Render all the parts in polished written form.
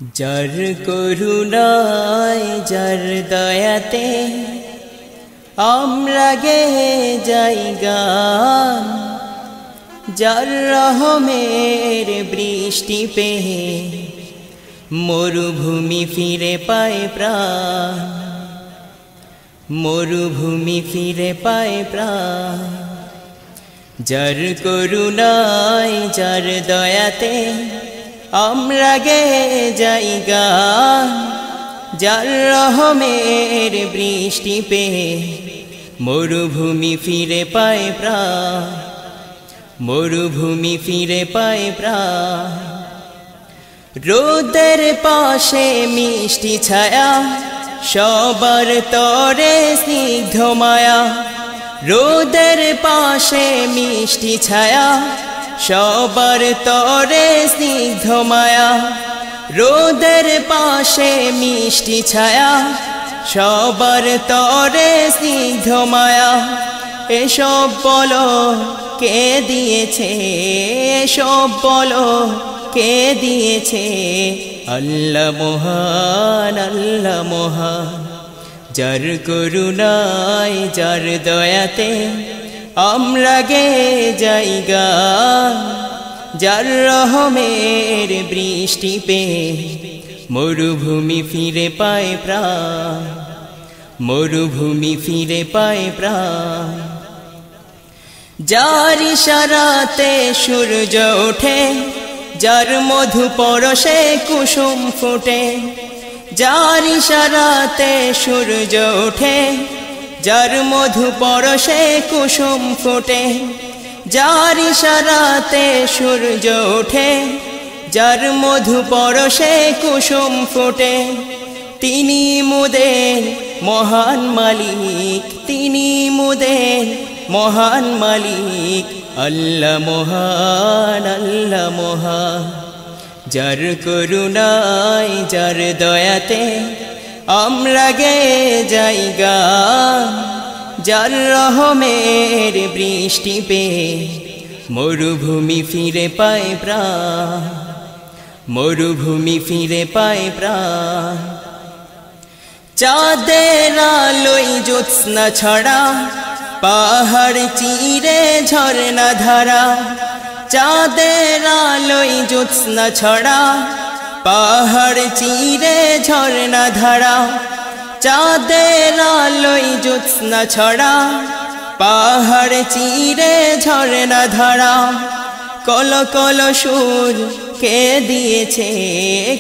যার করুণায় যার দয়াতে আমরা গেয়ে যাই গান, যার রহমের বৃষ্টি পেয়ে মরুভূমি ফিরে পায় প্রাণ, মরুভূমি ফিরে পায় প্রাণ। যার করুণায় যার দয়াতে আমরা গেয়ে যাই গান, যার রহমের বৃষ্টি পেয়ে মরুভূমি ফিরে পায় প্রাণ, মরুভূমি ফিরে পায় প্রাণ। রোদের পাশে মিষ্টি ছায়া, সবার তরে স্নিগ্ধ মায়া। রোদের পাশে মিষ্টি ছায়া, সবার তরে স্নিগ্ধ মায়া। রোদের পাশে মিষ্টি ছায়া, সবার তরে স্নিগ্ধ মায়া। এসব বলো কে দিয়েছে, এসব বলো কে দিয়েছে? আল্লাহ মহান, আল্লাহ মহান। যার করুণায় যার দয়াতে আমরা গেয়ে যাই গান, যার রহমের বৃষ্টি পেয়ে মরুভূমি ফিরে পায় প্রাণ, মরুভূমি ফিরে পায় প্রাণ। যার ইশারাতে সূর্য ওঠে, যার মধু পরশে কুসুম ফোটে। যার ইশারাতে সূর্য ওঠে, যার মধু পরশে কুসুম ফোটে। যার ইশারাতে সূর্য ওঠে, যার মধু পরশে কুসুম ফোটে। তিনি মোদের মহান মালিক, তিনি মোদের মহান মালিক। আল্লাহ মহান, আল্লাহ মহান। যার করুণায় যার দয়াতে আমরা গেয়ে যাই গান, যার রহমের বৃষ্টি পেয়ে মরুভূমি ফিরে পায় প্রাণ, মরুভূমি ফিরে পায় প্রাণ। চাঁদের আলোয় জ্যোৎস্না ছড়া, পাহাড় চিরে ঝরনা ধারা। চাঁদের আলোয় জ্যোৎস্না ছড়া, পাহাড় চিরে ঝরনা ধারা। চাঁদের আলোয় জ্যোৎস্না ছড়া, পাহাড় চিরে ঝরনা ধারা। কল কল সুর কে দিয়েছে,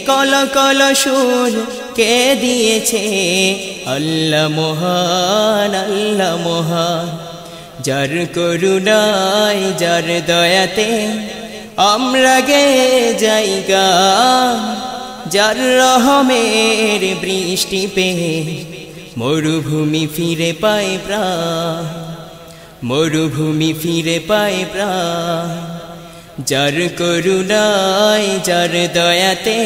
কল কল সুর কে দিয়েছে? আল্লাহ মহান, আল্লাহ মহান। যার করুণায় যার দয়াতে আমরা গেয়ে যাই গান, যার রহমের বৃষ্টি পেয়ে মরুভূমি ফিরে পায় প্রাণ, মরুভূমি ফিরে পায় প্রাণ। যার করুণায় যার দয়াতে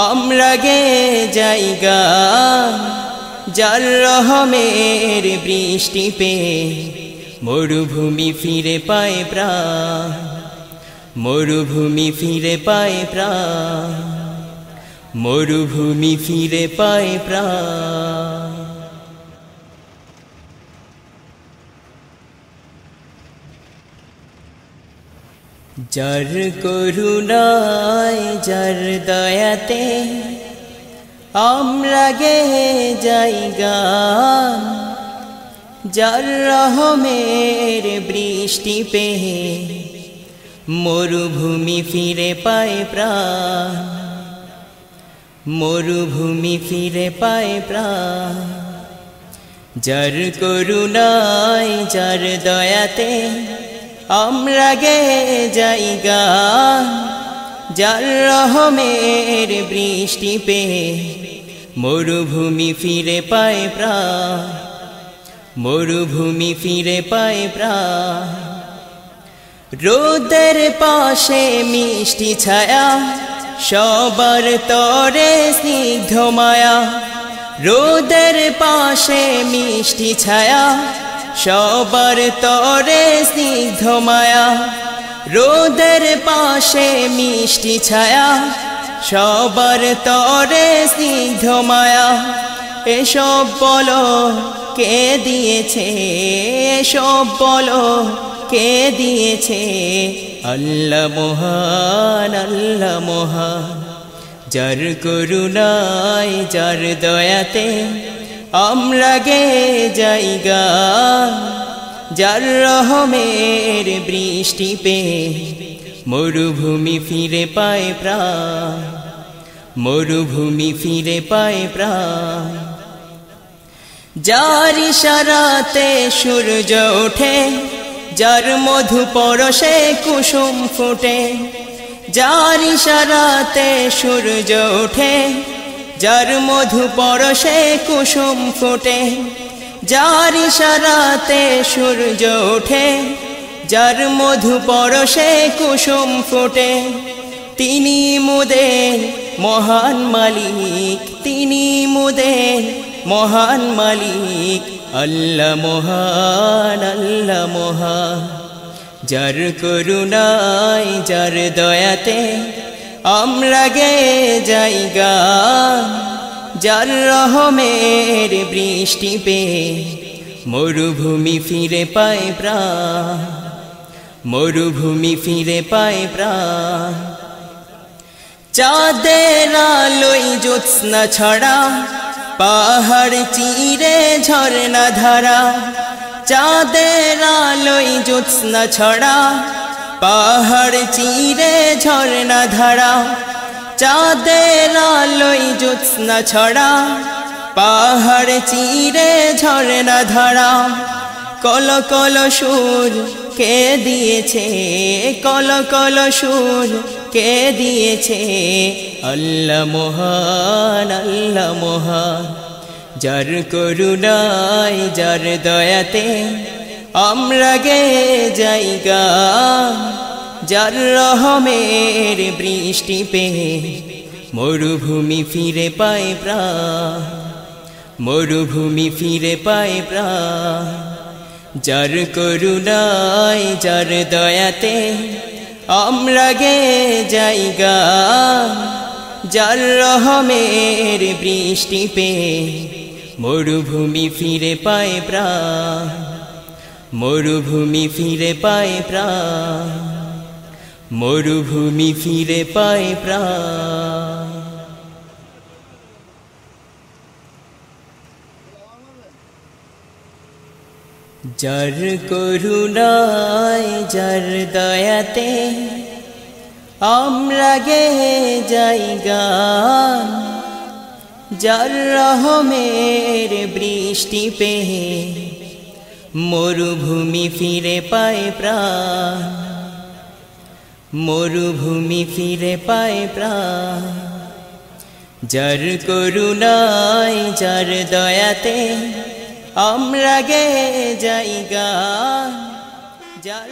আমরা গেয়ে যাই গান, যার রহমের বৃষ্টি পেয়ে মরুভূমি ফিরে পায় প্রাণ, মরুভূমি ফিরে পায় প্রাণ, মরুভূমি ফিরে পায় প্রাণ। যার করুণায় যার দয়াতে আমরা গেয়ে যাই গান, যার রহমের বৃষ্টি পেয়ে মরুভূমি ফিরে পায় প্রাণ, মরুভূমি ফিরে পায় প্রাণ। যার করুণায় যার দয়াতে আমরা গেয়ে যাই গান, যার রহমের বৃষ্টি পেয়ে মরুভূমি ফিরে পায় প্রাণ, মরুভূমি ফিরে পায় প্রাণ। রোদের পাশে মিষ্টি ছায়া, সবার তরে স্নিগ্ধ মায়া। রোদের পাশে মিষ্টি ছায়া, সবার তরে স্নিগ্ধ মায়া। রোদের পাশে মিষ্টি ছায়া, সবার তরে স্নিগ্ধ মায়া এসব বলো কে দিয়েছে এসব বলো কে দিয়েছে আল্লাহ মহান যার করুণায় যার দয়াতে আমরা গে যাইগা যার রহমের বৃষ্টি পেয়ে মরুভূমি ফিরে পায় প্রাণ মরুভূমি ফিরে পায় প্রাণ যার ইশারাতে সূর্য ওঠে যার মধু পরশে কুসুম ফুটে যার ইশারাতে সূর্য ওঠে যার মধু পরশে কুসুম ফুটে যার ইশারাতে সূর্য ওঠে যার মধু পরশে কুসুম ফুটে তিনি মুদের মহান মালিক তিনি মুদের মহান মালিক আল্লাহ মহান যার করুণায় যার দয়াতে আমরা গে যাইগা যার রহমের বৃষ্টি পেয়ে মরুভূমি ফিরে পায় প্রাণ মরুভূমি ফিরে পায় প্রাণ চাঁদের আলোয় জ্যোৎস্না ছড়া পাহাড় চিরে ঝরনা ধারা চাঁদের আলোয় জ্যোৎস্না ছড়া পাহাড় চিরে ঝরনা ধারা চাঁদের আলোয় জ্যোৎস্না ছড়া পাহাড় চিরে ঝরনা ধারা কল কল সুর কে দিয়েছে কল কল সুর কে দিয়েছে আল্লাহ মহান যার করুণায় যার দয়াতে আমরা গে যাইগা যার রহমের বৃষ্টি পেয়ে মরুভূমি ফিরে পায় প্রাণ মরুভূমি ফিরে পায় প্রাণ যার করুণায় যার দয়াতে আমরা গে যাইগা যার রহমের বৃষ্টি পেয়ে মরুভূমি ফিরে পায় প্রাণ মরুভূমি ফিরে পায় প্রাণ মরুভূমি ফিরে পায় প্রাণ যার করুণায় যার দয়াতে আমরা গে যাইগা যার রহমের বৃষ্টি পেয়ে মরুভূমি ফিরে পায় প্রাণ মরুভূমি ফিরে পায় প্রাণ যার করুণায় যার দয়াতে আমরা গে যাইগা যার